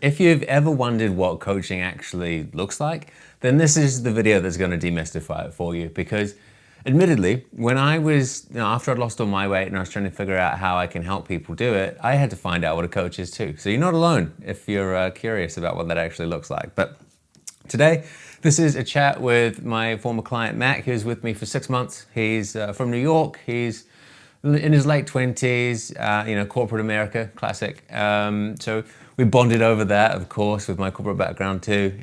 If you've ever wondered what coaching actually looks like, then this is the video that's going to demystify it for you. Because admittedly, when I was, after I'd lost all my weight and I was trying to figure out how I can help people do it, I had to find out what a coach is too. So you're not alone if you're curious about what that actually looks like. But today, this is a chat with my former client, Mack, who's with me for 6 months. He's from New York. He's in his late 20s, corporate America, classic. So we bonded over that, of course, with my corporate background too.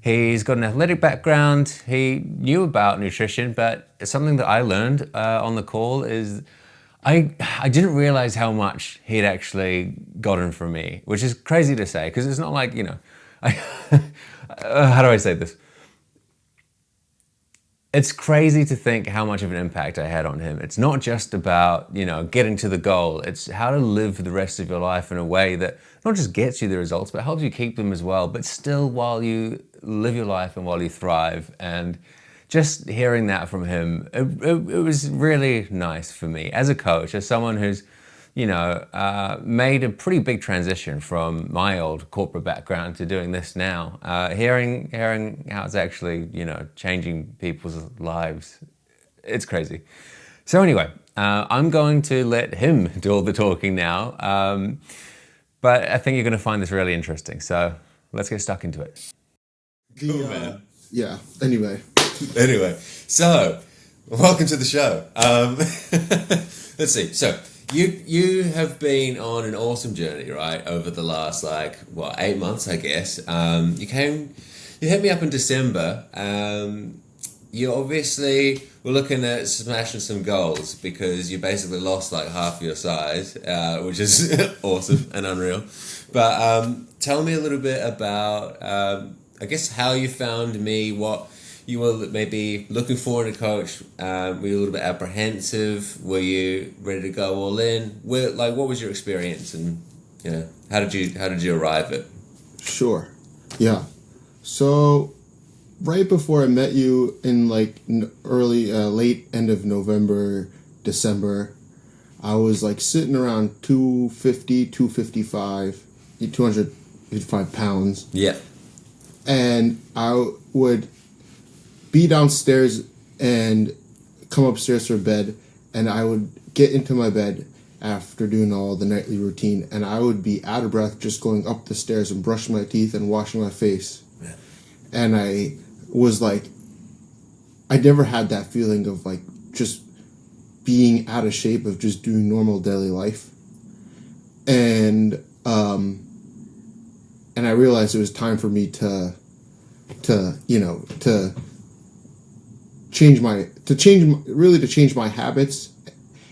He's got an athletic background. He knew about nutrition, but something that I learned on the call is I didn't realize how much he'd actually gotten from me, which is crazy to say, because it's not like, how do I say this? It's crazy to think how much of an impact I had on him. It's not just about, getting to the goal. It's how to live the rest of your life in a way that not just gets you the results, but helps you keep them as well, but still while you live your life and while you thrive. And just hearing that from him, it was really nice for me as a coach, as someone who's made a pretty big transition from my old corporate background to doing this now. Hearing how it's actually, changing people's lives, it's crazy. So anyway, I'm going to let him do all the talking now. But I think you're going to find this really interesting. So let's get stuck into it. Cool, man. Yeah, anyway, So welcome to the show. Let's see. So you have been on an awesome journey, right? Over the last 8 months, I guess. You hit me up in December. You obviously were looking at smashing some goals because you basically lost half your size, which is awesome and unreal. But tell me a little bit about, I guess, how you found me, what you were maybe looking for in a coach. Were you a little bit apprehensive? Were you ready to go all in? What was your experience, and how did you arrive at? sure. Yeah. So right before I met you in late end of November, December, I was sitting around 255 pounds. Yeah. And I would be downstairs and come upstairs for bed, and I would get into my bed after doing all the nightly routine, and I would be out of breath just going up the stairs and brushing my teeth and washing my face. Yeah. And I was I never had that feeling of just being out of shape, of just doing normal daily life. And I realized it was time for me to change my habits.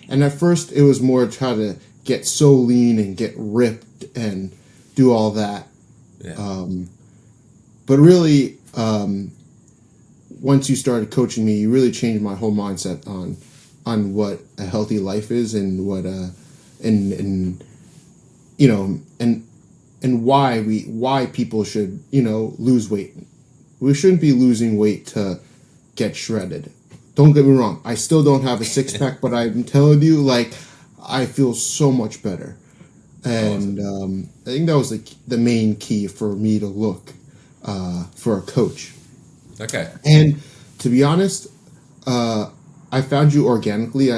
And at first it was more try to get so lean and get ripped and do all that. Yeah. But really, once you started coaching me, you really changed my whole mindset on what a healthy life is, and what and why people should lose weight. We shouldn't be losing weight to get shredded. Don't get me wrong, I still don't have a six-pack, but I'm telling you, I feel so much better. And I think that was the main key for me to look for a coach. Okay. And to be honest, I found you organically.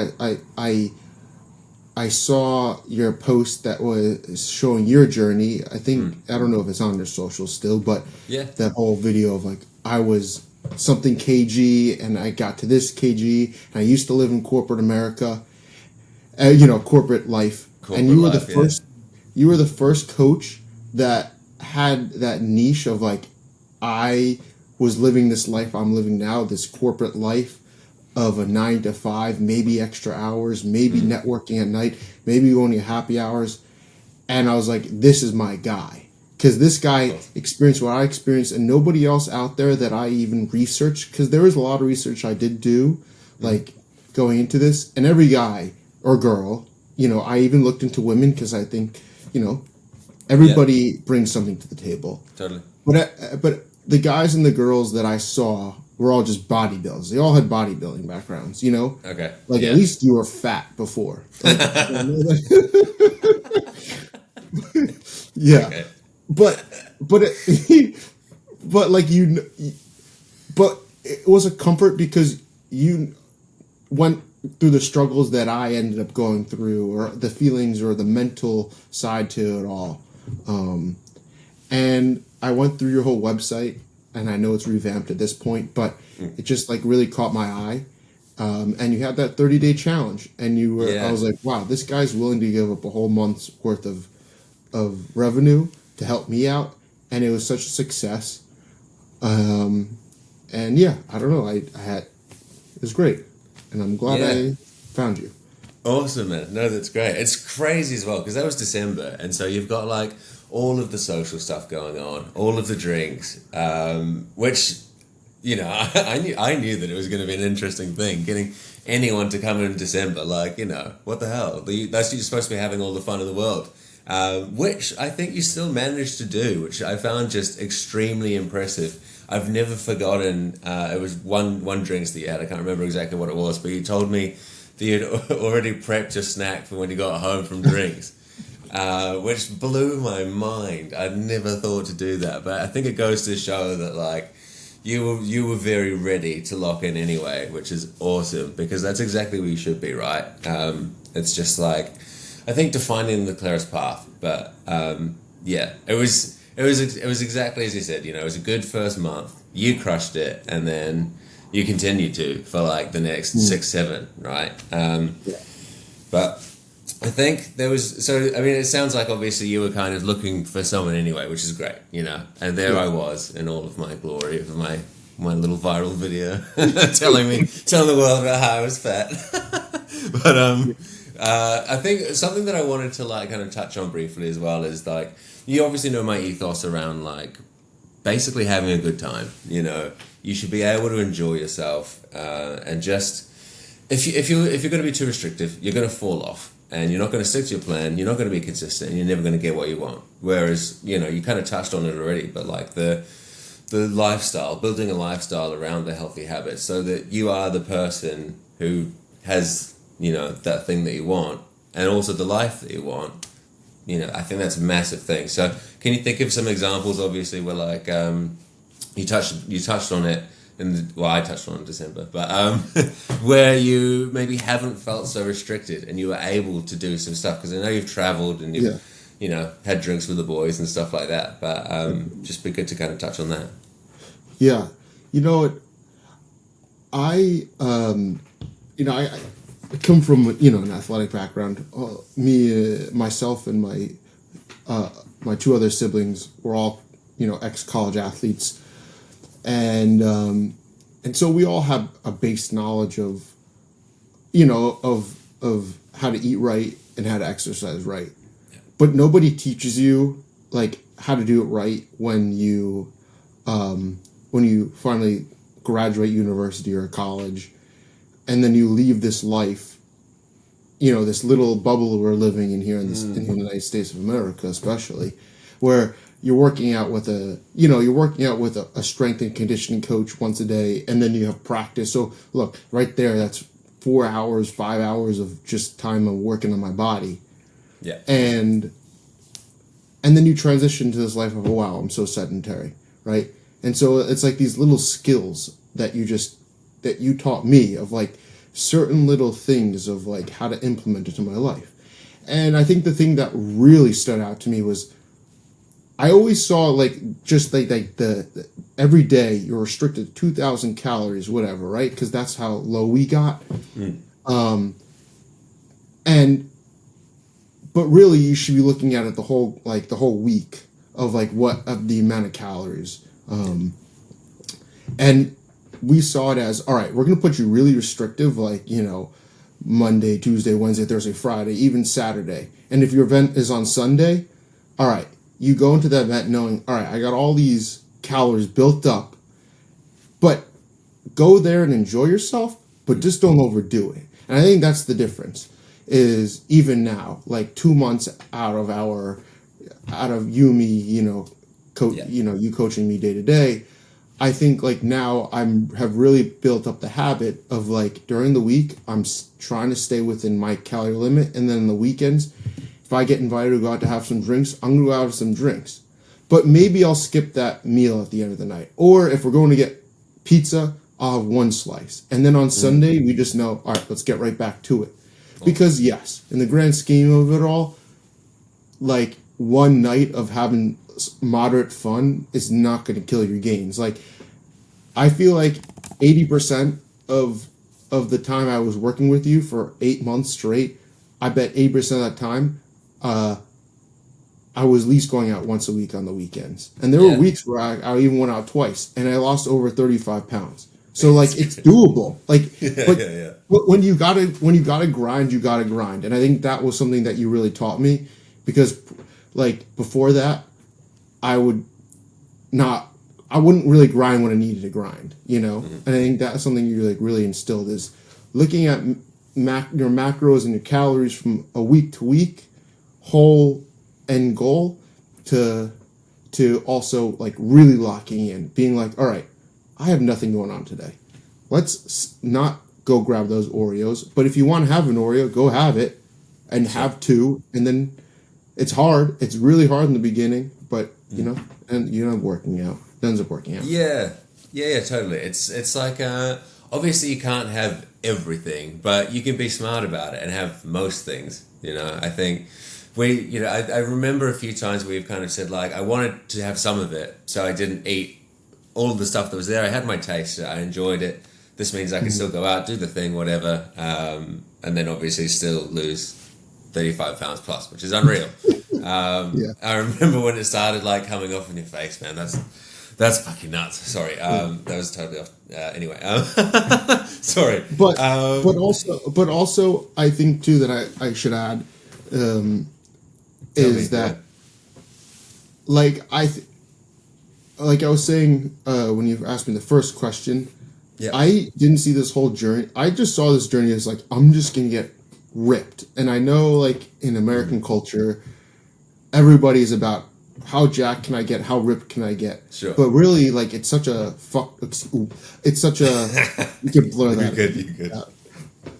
I saw your post that was showing your journey. I think, I don't know if it's on your social still, but Yeah. that whole video of I was something kg and I got to this kg, and I used to live in corporate America, corporate life. Corporate and you were life, the first, you were the first coach that had that niche of I was living this life I'm living now, this corporate life of a 9 to 5, maybe extra hours, maybe networking at night, maybe only happy hours. And I was this is my guy. Because this guy experienced what I experienced, and nobody else out there that I even researched, because there was a lot of research I did do, going into this. And every guy or girl, I even looked into women, because I think, everybody brings something to the table. Totally. But the guys and the girls that I saw were all just bodybuilders. They all had bodybuilding backgrounds, Okay. At least you were fat before. Yeah. Okay. but but like but it was a comfort because you went through the struggles that I ended up going through, or the feelings or the mental side to it all. And I went through your whole website, and I know it's revamped at this point, but it just like really caught my eye. And you had that 30-day challenge, and I was like, wow, this guy's willing to give up a whole month's worth of revenue to help me out. And it was such a success. And yeah, I don't know. It was great. And I'm glad I found you. Awesome, man. No, that's great. It's crazy as well because that was December, and so you've got like all of the social stuff going on, all of the drinks, which, you know, I knew that it was going to be an interesting thing. Getting anyone to come in December, like, you know, what the hell? You're supposed to be having all the fun in the world, which I think you still managed to do, which I found just extremely impressive. I've never forgotten, it was one drinks that you had. I can't remember exactly what it was, but you told me that you'd already prepped your snack for when you got home from drinks, which blew my mind. I'd never thought to do that, but I think it goes to show that, like, you were very ready to lock in anyway, which is awesome, because that's exactly where you should be, right? It's just like, I think defining the clearest path, but yeah, it was exactly as you said. You know, it was a good first month. You crushed it, and then you continued to for like the next 6, 7, right? But I think there was, so I mean, it sounds like obviously you were kind of looking for someone anyway, which is great, you know. And there I was in all of my glory of my little viral video, telling the world about how I was fat. But I think something that I wanted to like kind of touch on briefly as well is like, you obviously know my ethos around like basically having a good time. You know, you should be able to enjoy yourself, and just if you're going to be too restrictive, you're going to fall off, and you're not going to stick to your plan. You're not going to be consistent, and you're never going to get what you want. Whereas, you know, you kind of touched on it already, but like the lifestyle, building a lifestyle around the healthy habits, so that you are the person who has, you know, that thing that you want, and also the life that you want. You know, I think that's a massive thing. So, can you think of some examples? Obviously, where like you touched on it I touched on it in December, but where you maybe haven't felt so restricted and you were able to do some stuff, because I know you've traveled and you've you know, had drinks with the boys and stuff like that. But just be good to kind of touch on that. Yeah, you know, I come from, you know, an athletic background. Myself and my 2 other siblings were all, you know, ex-college athletes, and so we all have a base knowledge of, you know, of how to eat right and how to exercise right, but nobody teaches you like how to do it right when you finally graduate university or college. And then you leave this life, you know, this little bubble we're living in here in the United States of America, especially, where you're working out with a strength and conditioning coach once a day, and then you have practice. So look, right there, that's 4 hours, 5 hours of just time of working on my body. Yeah. And then you transition to this life of, oh, wow, I'm so sedentary, right? And so it's like these little skills that you taught me, of like certain little things of like how to implement it to my life. And I think the thing that really stood out to me was I always saw like just like the every day you're restricted to 2,000 calories, whatever, right? Because that's how low we got. But really you should be looking at it the whole week of like the amount of calories. And we saw it as, all right, we're going to put you really restrictive, like, you know, Monday, Tuesday, Wednesday, Thursday, Friday, even Saturday. And if your event is on Sunday, all right, you go into that event knowing, all right, I got all these calories built up, but go there and enjoy yourself, but just don't overdo it. And I think that's the difference, is even now, like 2 months out of you, me, you know, you know, you coaching me day to day, I think like now have really built up the habit of like during the week I'm trying to stay within my calorie limit, and then on the weekends, if I get invited to go out to have some drinks, I'm gonna go out with some drinks. but maybe I'll skip that meal at the end of the night. Or if we're going to get pizza, I'll have one slice. And then on Sunday, we just know, all right, let's get right back to it. Because yes, in the grand scheme of it all, like one night of having moderate fun is not going to kill your gains. Like I feel like 80% of the time I was working with you for 8 months straight, I bet 80% of that time, I was at least going out once a week on the weekends. And there were weeks where I even went out twice and I lost over 35 pounds. So like it's doable. Like when you gotta grind, you gotta grind. And I think that was something that you really taught me, because like before that, I wouldn't really grind when I needed to grind, you know? And I think that's something you like really instilled, is looking at your macros and your calories from a week to week, whole end goal, to also like really locking in, being like, all right, I have nothing going on today. Let's not go grab those Oreos. But if you want to have an Oreo, go have it and have two. And then it's hard. It's really hard in the beginning, but you know, and you end up working out. It ends up working out. Yeah, totally. It's like obviously you can't have everything, but you can be smart about it and have most things. You know, I think I remember a few times we've kind of said like I wanted to have some of it, so I didn't eat all of the stuff that was there. I had my taste. I enjoyed it. This means I can still go out, do the thing, whatever, and then obviously still lose 35 pounds plus, which is unreal. I remember when it started like coming off in your face, man. That's fucking nuts. Sorry, that was totally off. Anyway, sorry. But also, I think too that I should add is that like like I was saying when you asked me the first question, I didn't see this whole journey. I just saw this journey as like, I'm just gonna get ripped. And I know like in American culture, everybody's about how jacked can I get, how ripped can I get. Sure. But really, like it's such a it's such a you can blur that. You good.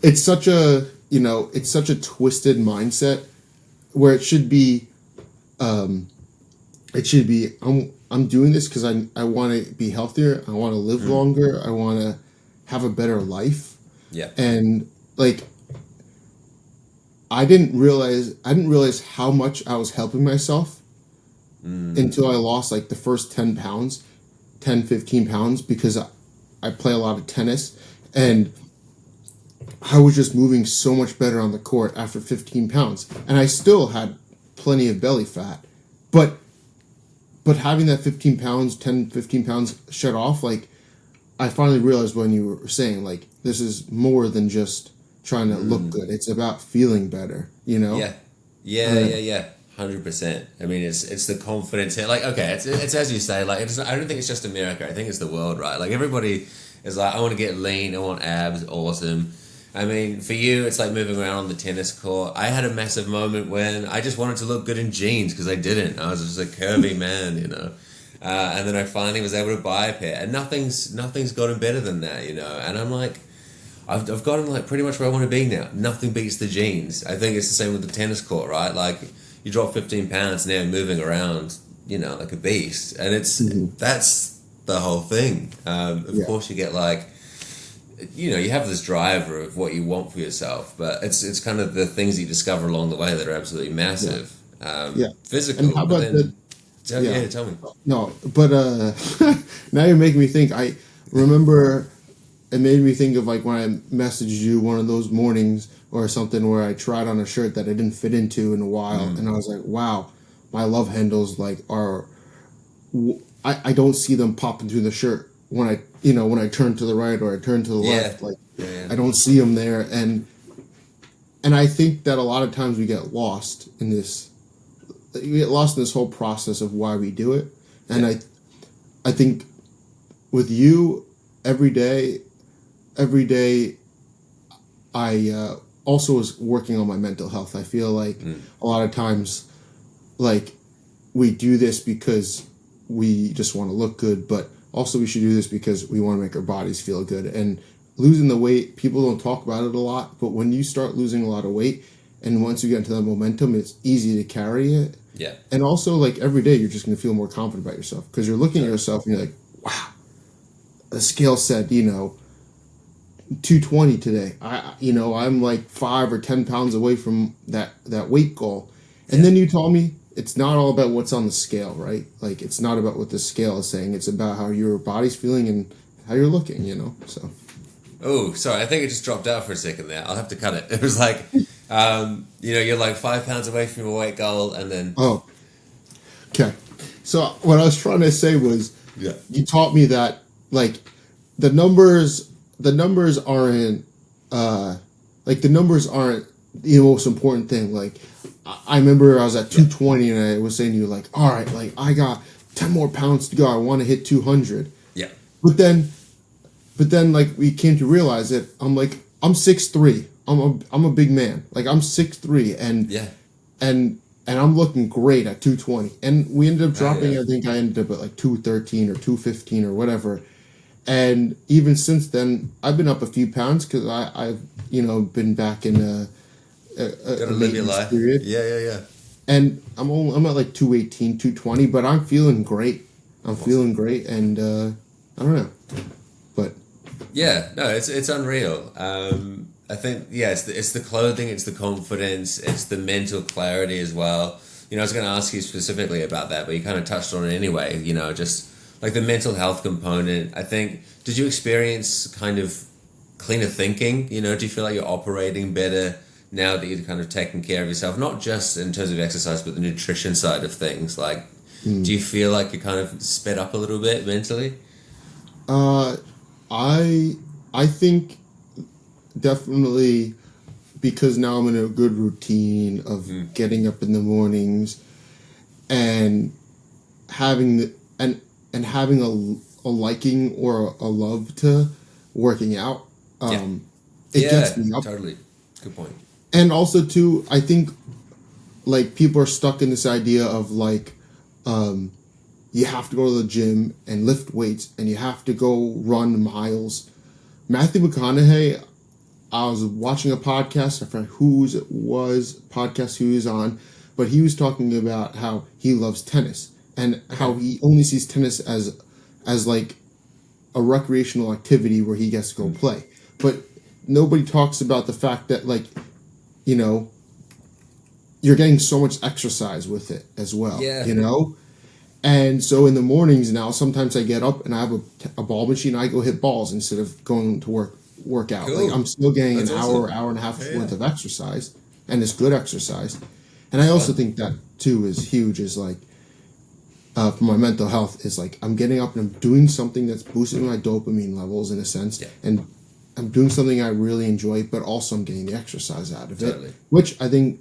It's such a it's such a twisted mindset where it should be I'm doing this because I want to be healthier. I want to live longer. I want to have a better life. Yeah. And like, I didn't realize how much I was helping myself until I lost like the first 10 pounds, 10, 15 pounds, because I play a lot of tennis and I was just moving so much better on the court after 15 pounds. And I still had plenty of belly fat, but having that 15 pounds, 10, 15 pounds shut off, like, I finally realized when you were saying, like, this is more than just trying to look good. It's about feeling better, you know? Yeah. 100%. I mean, it's the confidence here. Like, okay, it's as you say, like, I don't think it's just America. I think it's the world, right? Like, everybody is like, I want to get lean. I want abs. Awesome. I mean, for you, it's like moving around on the tennis court. I had a massive moment when I just wanted to look good in jeans because I didn't. I was just a curvy man, you know. And then I finally was able to buy a pair, and nothing's gotten better than that, you know. And I'm like, I've gotten like pretty much where I want to be now. Nothing beats the jeans. I think it's the same with the tennis court, right? Like you drop 15 pounds now, moving around, you know, like a beast, and that's the whole thing. Of course, you get like, you know, you have this drive of what you want for yourself, but it's kind of the things you discover along the way that are absolutely massive. Physical. And how about tell me. No, but now you're making me think. I remember it made me think of like when I messaged you one of those mornings or something where I tried on a shirt that I didn't fit into in a while, and I was like, wow, my love handles like I don't see them popping through the shirt when I turn to the right or I turn to the left, like I don't see them there, and I think that a lot of times we get lost in this whole process of why we do it, and I think with you every day, I also was working on my mental health. I feel like a lot of times, like we do this because we just want to look good, but also we should do this because we want to make our bodies feel good. And losing the weight, people don't talk about it a lot, but when you start losing a lot of weight, and once you get into that momentum, it's easy to carry it. Yeah. And also, like, every day you're just going to feel more confident about yourself because you're looking at yourself and you're like, wow, the scale said, 220 today. I'm like 5 or 10 pounds away from that weight goal. And then you told me it's not all about what's on the scale, right? Like, it's not about what the scale is saying. It's about how your body's feeling and how you're looking, so. Oh, sorry. I think it just dropped out for a second there. I'll have to cut it. It was like, you're like 5 pounds away from your weight goal, and then... Oh, okay. So what I was trying to say was, you taught me that, like, the numbers aren't, the numbers aren't the most important thing. Like, I remember I was at 220 and I was saying to you, like, all right, like, I got 10 more pounds to go. I want to hit 200. Yeah. But then, like, we came to realize that I'm 6'3". I'm a big man. Like, I'm 6'3", and I'm looking great at 220. And we ended up dropping. I think I ended up at like 213 or 215 or whatever. And even since then, I've been up a few pounds because I've been back in a Gotta live your life. Period. Yeah. And I'm at like 218, 220, but I'm feeling great. Feeling great, and I don't know, but yeah, no, it's unreal. I think it's the clothing, it's the confidence, it's the mental clarity as well. I was going to ask you specifically about that, but you kind of touched on it anyway. Just like the mental health component. I think, did you experience kind of cleaner thinking? Do you feel like you're operating better now that you're kind of taking care of yourself, not just in terms of exercise, but the nutrition side of things? Like, do you feel like you're kind of sped up a little bit mentally? I think definitely, because now I'm in a good routine of getting up in the mornings and having having a liking or a love to working out. It gets me up. Totally. Good point. And also too, I think like people are stuck in this idea of like, you have to go to the gym and lift weights and you have to go run miles. Matthew McConaughey, I was watching a podcast, I forgot whose it was, podcast he was on, but he was talking about how he loves tennis and how he only sees tennis as like a recreational activity where he gets to go play. But nobody talks about the fact that, like, you're getting so much exercise with it as well. Yeah. And so in the mornings now, sometimes I get up and I have a ball machine. I go hit balls instead of going to work out. Cool. Like, I'm still getting That's an awesome. hour and a half worth of exercise, and it's good exercise. And I also think that too is huge. Is like for my mental health is like I'm getting up and I'm doing something that's boosting my dopamine levels in a sense, and I'm doing something I really enjoy, but also I'm getting the exercise out of it, which I think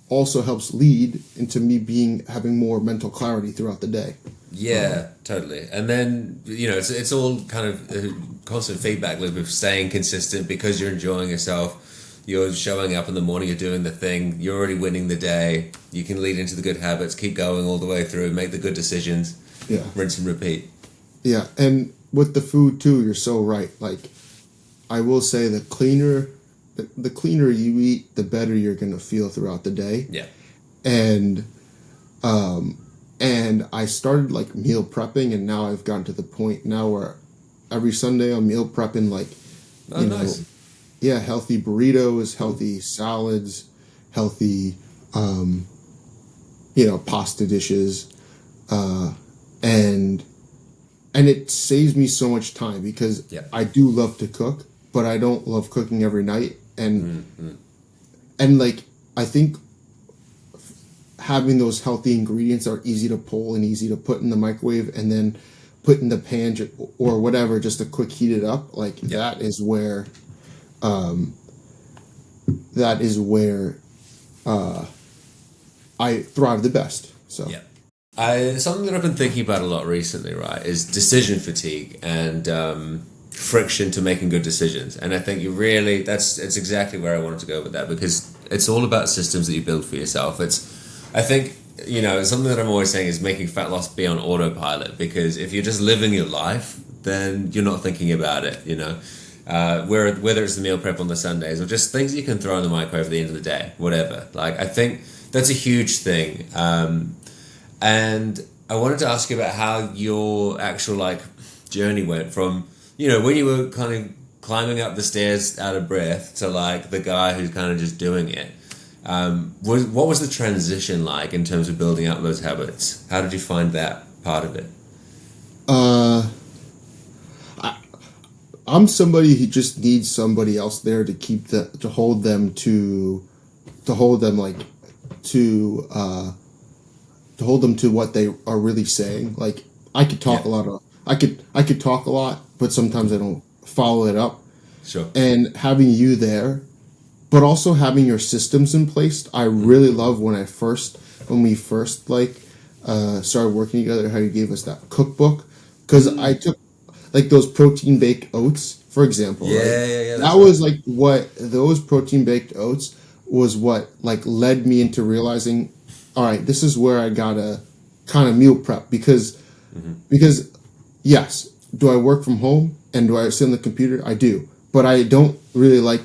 also helps lead into me having more mental clarity throughout the day. Yeah, totally. And then, it's all kind of a constant feedback loop of staying consistent because you're enjoying yourself. You're showing up in the morning, you're doing the thing, you're already winning the day. You can lead into the good habits, keep going all the way through, make the good decisions. Yeah. Rinse and repeat. Yeah, and with the food too, you're so right. Like, I will say the cleaner you eat, the better you're going to feel throughout the day. Yeah. And I started like meal prepping, and now I've gotten to the point now where every Sunday I'm meal prepping, like, Nice. Healthy burritos, healthy salads, healthy, pasta dishes, and it saves me so much time because I do love to cook, but I don't love cooking every night. And like, I think having those healthy ingredients are easy to pull and easy to put in the microwave and then put in the pan or whatever, just to quick heat it up. Like that is where I thrive the best. So something that I've been thinking about a lot recently, right, is decision fatigue and friction to making good decisions. And I think it's exactly where I wanted to go with that, because it's all about systems that you build for yourself. I think something that I'm always saying is making fat loss be on autopilot, because if you're just living your life, then you're not thinking about it, whether it's the meal prep on the Sundays or just things you can throw in the microwave at the end of the day, whatever. Like, I think that's a huge thing. And I wanted to ask you about how your actual like journey went from, you know, when you were kind of climbing up the stairs out of breath to like the guy who's kind of just doing it. What was the transition like in terms of building up those habits? How did you find that part of it? I'm somebody who just needs somebody else there to hold them to hold them to what they are really saying. Like, I could talk a lot I could talk a lot, but sometimes I don't follow it up. Sure. And having you there, but also having your systems in place. I really love when we first started working together, how you gave us that cookbook, because I took like those protein baked oats, for example. Yeah. That was like what those protein baked oats was what like led me into realizing, all right, this is where I gotta kind of meal prep because yes, do I work from home and do I sit on the computer? I do, but I don't really like.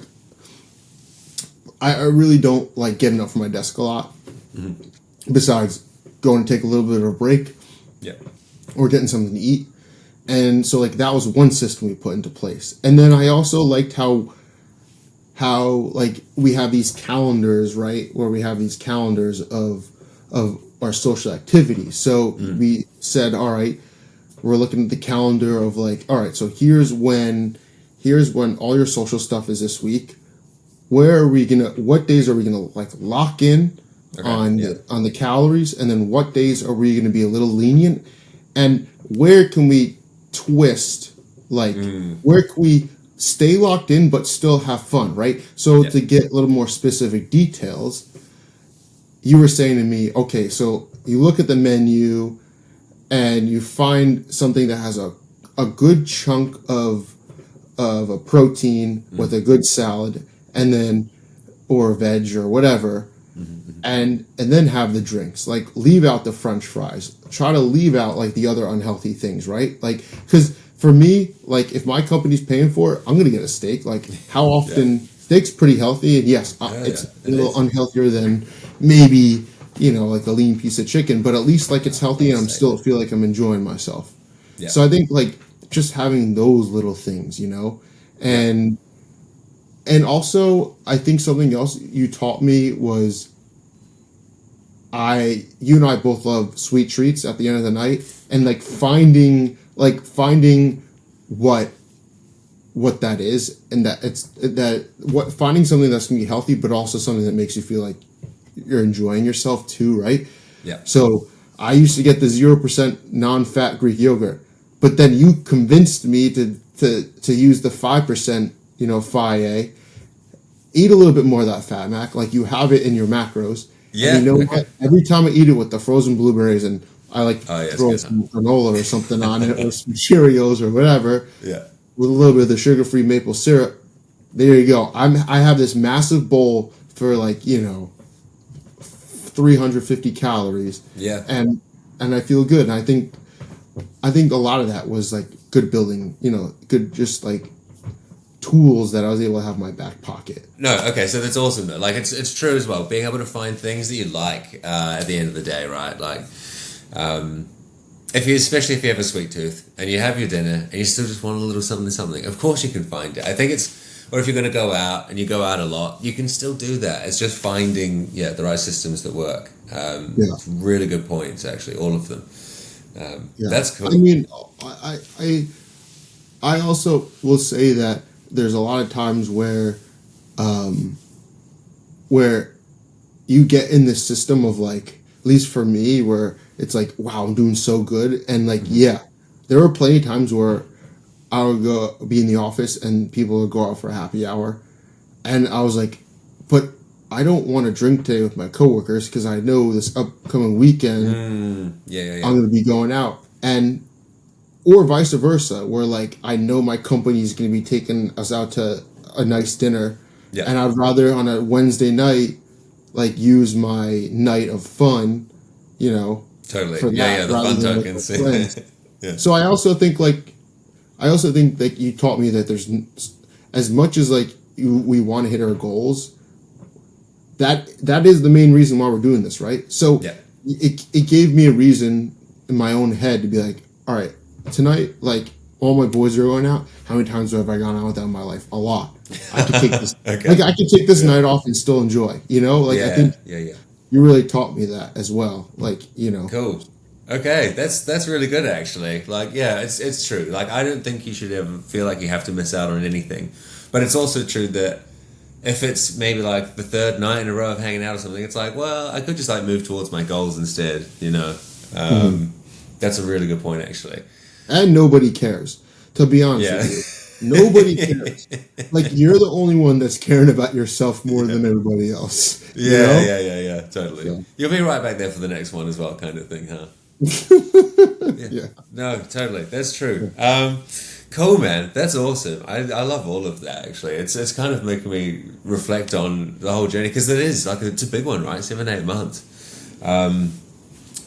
I really don't like getting up from my desk a lot. Besides going to take a little bit of a break, or getting something to eat. And so like that was one system we put into place. And then I also liked how like we have these calendars, right? Where we have these calendars of our social activities. So we said, all right, we're looking at the calendar of like, all right, so here's when all your social stuff is this week. What days are we gonna like lock in on the calories, and then what days are we gonna be a little lenient, and where can we twist, like where can we stay locked in but still have fun, right? So to get a little more specific details, you were saying to me, okay, so you look at the menu and you find something that has a good chunk of a protein with a good salad, and then or veg or whatever, and then have the drinks. Like, leave out the French fries. Try to leave out like the other unhealthy things, right? Like, because for me, like if my company's paying for it, I'm gonna get a steak. Like, how often steak's pretty healthy, and yes, it's a little unhealthier than maybe like a lean piece of chicken, but at least like it's healthy, and I'm still feel like I'm enjoying myself. So I think like just having those little things, and also, I think something else you taught me was you and I both love sweet treats at the end of the night, and like finding what that is, and finding something that's gonna be healthy, but also something that makes you feel like you're enjoying yourself too, right? Yeah. So I used to get the 0% non-fat Greek yogurt, but then you convinced me to use the 5%. Phi-A, eat a little bit more of that fat, Mac. Like, you have it in your macros. Yeah. And what? Every time I eat it with the frozen blueberries, and I like throw some granola or something on it, or some Cheerios or whatever. Yeah. With a little bit of the sugar-free maple syrup. There you go. I have this massive bowl for 350 calories. Yeah. And I feel good. And I think a lot of that was like good building. Good just like tools that I was able to have in my back pocket. No, okay, so that's awesome though. Like, it's true as well. Being able to find things that you like at the end of the day, right? Like, especially if you have a sweet tooth and you have your dinner and you still just want a little something, of course you can find it. I think or if you're going to go out and you go out a lot, you can still do that. It's just finding the right systems that work. It's really good points, actually, all of them. That's cool. I mean, I also will say that there's a lot of times where you get in this system of like, at least for me, where it's like, wow, I'm doing so good. And like, there were plenty of times where I would be in the office and people would go out for a happy hour. And I was like, but I don't want to drink today with my coworkers because I know this upcoming weekend I'm going to be going out. Or vice versa, where like I know my company is going to be taking us out to a nice dinner, and I'd rather on a Wednesday night like use my night of fun, totally, for that, the fun than tokens. So I also think that you taught me that as much as like we want to hit our goals, that is the main reason why we're doing this, right? So Yeah. it gave me a reason in my own head to be like, all right, tonight, like all my boys are going out. How many times have I gone out with them in my life? A lot. I could take this Okay. like I could take this night off and still enjoy, you know? Like I think yeah. you really taught me that as well. Like, you know. Cool. Okay, that's really good actually. Like, yeah, it's true. Like, I don't think you should ever feel like you have to miss out on anything, but it's also true that if it's maybe like the third night in a row of hanging out or something, it's like, well, I could just like move towards my goals instead. You know, that's a really good point actually. And nobody cares. To be honest with you, nobody cares. Like you're the only one that's caring about yourself more than everybody else. You know? Yeah, totally. Yeah. You'll be right back there for the next one as well, kind of thing, huh? Yeah. No, totally. That's true. Cool, man. That's awesome. I love all of that, actually. It's kind of making me reflect on the whole journey, because it is, like, it's a big one, right? 7-8 months.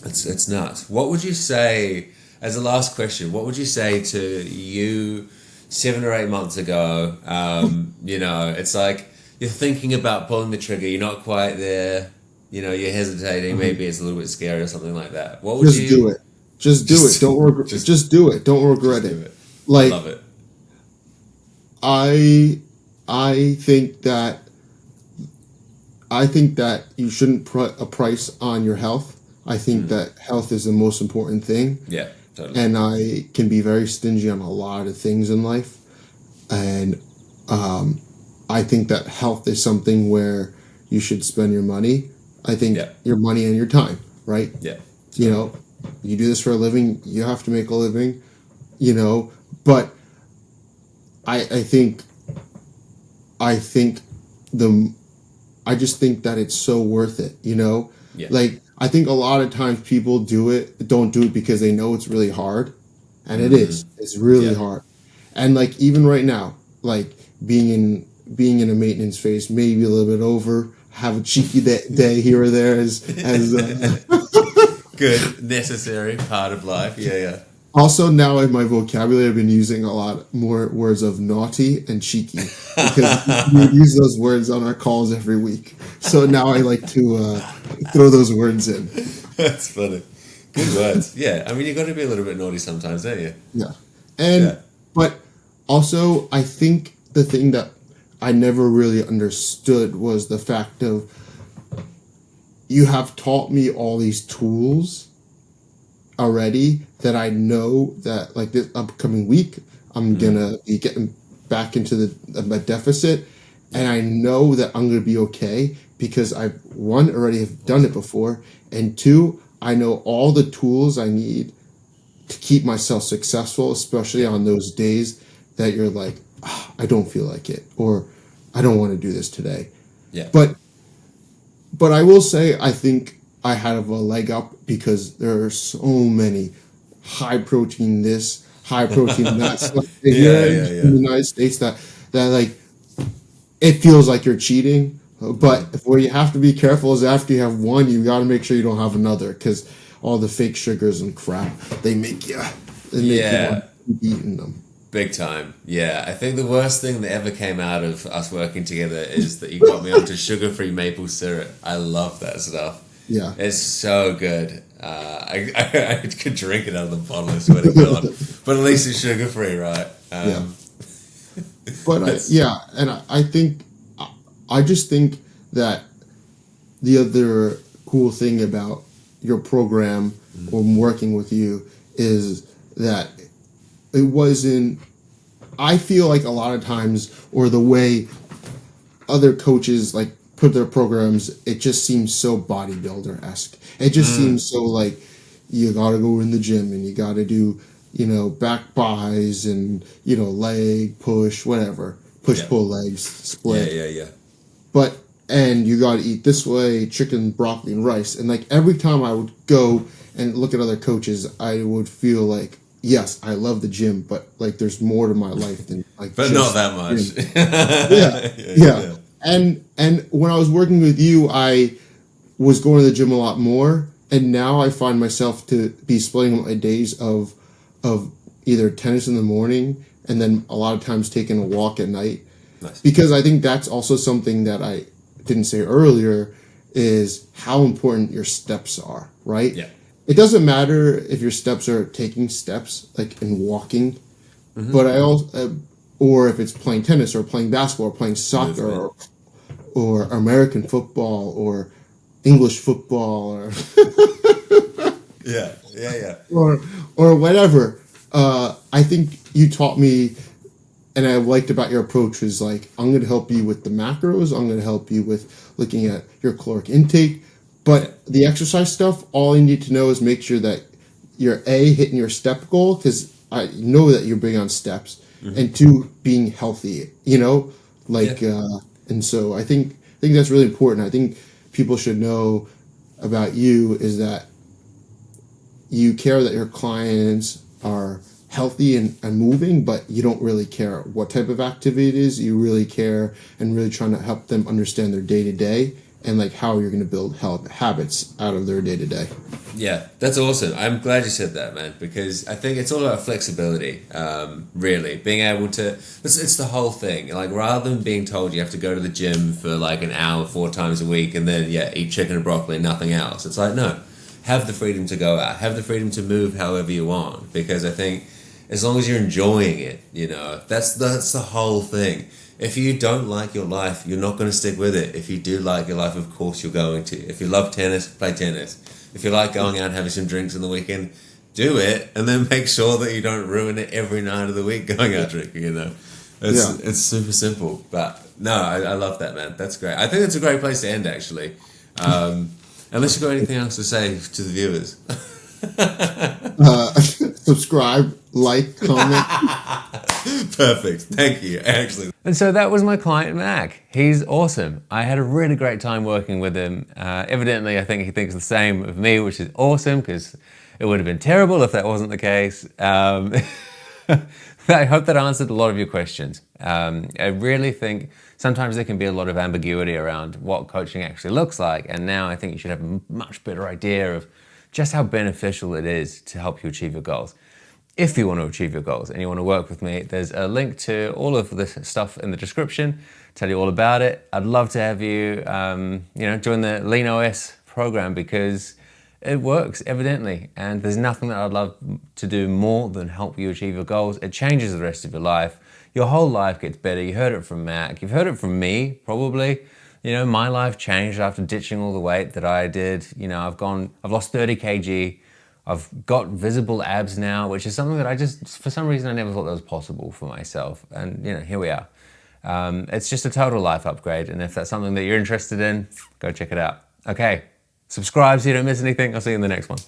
It's nuts. What would you say, as a last question, what would you say to you 7 or 8 months ago? You know, it's like you're thinking about pulling the trigger, you're not quite there, you know, you're hesitating, maybe it's a little bit scary or something like that. What would you do it. Just do it. Don't regret. Just do it. Don't regret it. Like, love it. I think that you shouldn't put a price on your health. I think that health is the most important thing. Yeah, totally. And I can be very stingy on a lot of things in life. And I think that health is something where you should spend your money. I think your money and your time, right? Yeah. You know, you do this for a living, you have to make a living, you know, but I just think that it's so worth it, you know? Yeah. Like, I think a lot of times people don't do it because they know it's really hard. And it is. It's really hard. And like, even right now, like being in a maintenance phase, maybe a little bit over, have a cheeky day here or there as good, necessary part of life. Yeah. Also, now in my vocabulary, I've been using a lot more words of naughty and cheeky, because we use those words on our calls every week. So now I like to throw those words in. That's funny. Good words. Yeah, I mean, you got to be a little bit naughty sometimes, don't you? Yeah. But also, I think the thing that I never really understood was the fact of, you have taught me all these tools already that I know that, like, this upcoming week I'm gonna be getting back into the deficit, and I know that I'm gonna be okay because I've already have done it before, and 2, I know all the tools I need to keep myself successful, especially on those days that you're like, I don't feel like it, or I don't want to do this today. Yeah. But I will say, I think I have a leg up because there are so many high protein this, high protein that stuff here in the United States that like, it feels like you're cheating. But where you have to be careful is after you have one, you got to make sure you don't have another, because all the fake sugars and crap, they make you want to keep eating them. Big time. Yeah, I think the worst thing that ever came out of us working together is that you got me onto sugar-free maple syrup. I love that stuff. Yeah. It's so good. I could drink it out of the bottle, I swear to God. But at least it's sugar-free, right? But I just think that the other cool thing about your program or working with you is that it wasn't, I feel like a lot of times, or the way other coaches like put their programs, it just seems so bodybuilder-esque. It just seems so like, you gotta go in the gym and you gotta do, you know, back buys and, you know, leg push, whatever, pull legs, split. Yeah. And you gotta eat this way, chicken, broccoli, and rice. And like, every time I would go and look at other coaches, I would feel like, yes, I love the gym, but like, there's more to my life than like. But not that much. Yeah. And when I was working with you, I was going to the gym a lot more, and now I find myself to be splitting my days of either tennis in the morning and then a lot of times taking a walk at night, Nice. Because I think that's also something that I didn't say earlier is how important your steps are, right? Yeah. It doesn't matter if your steps are taking steps like in walking, but I also or if it's playing tennis or playing basketball or playing soccer or American football or English football or Yeah. or whatever. I think you taught me, and I liked about your approach was like, I'm going to help you with the macros. I'm going to help you with looking at your caloric intake. But the exercise stuff, all you need to know is make sure that you're hitting your step goal, because I know that you're big on steps, and two, being healthy. And so I think that's really important. I think people should know about you is that you care that your clients are healthy and moving, but you don't really care what type of activity it is. You really care and really trying to help them understand their day to day and like how you're going to build health habits out of their day to day. Yeah, that's awesome. I'm glad you said that, man, because I think it's all about flexibility, really. Being able to, it's the whole thing. Like, rather than being told you have to go to the gym for like an hour 4 times a week and then, eat chicken and broccoli and nothing else. It's like, no, have the freedom to go out, have the freedom to move however you want, because I think as long as you're enjoying it, that's the whole thing. If you don't like your life, you're not going to stick with it. If you do like your life, of course you're going to. If you love tennis, play tennis. If you like going out and having some drinks on the weekend, do it, and then make sure that you don't ruin it every night of the week going out drinking, It's super simple. But no, I love that, man. That's great. I think it's a great place to end, actually. Unless you've got anything else to say to the viewers. Subscribe, like, comment. Perfect. Thank you. Actually. And so that was my client, Mac. He's awesome. I had a really great time working with him. Evidently, I think he thinks the same of me, which is awesome, because it would have been terrible if that wasn't the case. I hope that answered a lot of your questions. I really think sometimes there can be a lot of ambiguity around what coaching actually looks like, and now I think you should have a much better idea of just how beneficial it is to help you achieve your goals. If you want to achieve your goals and you want to work with me, there's a link to all of this stuff in the description, tell you all about it. I'd love to have you, join the Lean OS program, because it works, evidently, and there's nothing that I'd love to do more than help you achieve your goals. It changes the rest of your life. Your whole life gets better. You heard it from Mac. You've heard it from me, probably. My life changed after ditching all the weight that I did. I've lost 30 kg. I've got visible abs now, which is something that for some reason, I never thought that was possible for myself. And, here we are. It's just a total life upgrade. And if that's something that you're interested in, go check it out. Okay, subscribe so you don't miss anything. I'll see you in the next one.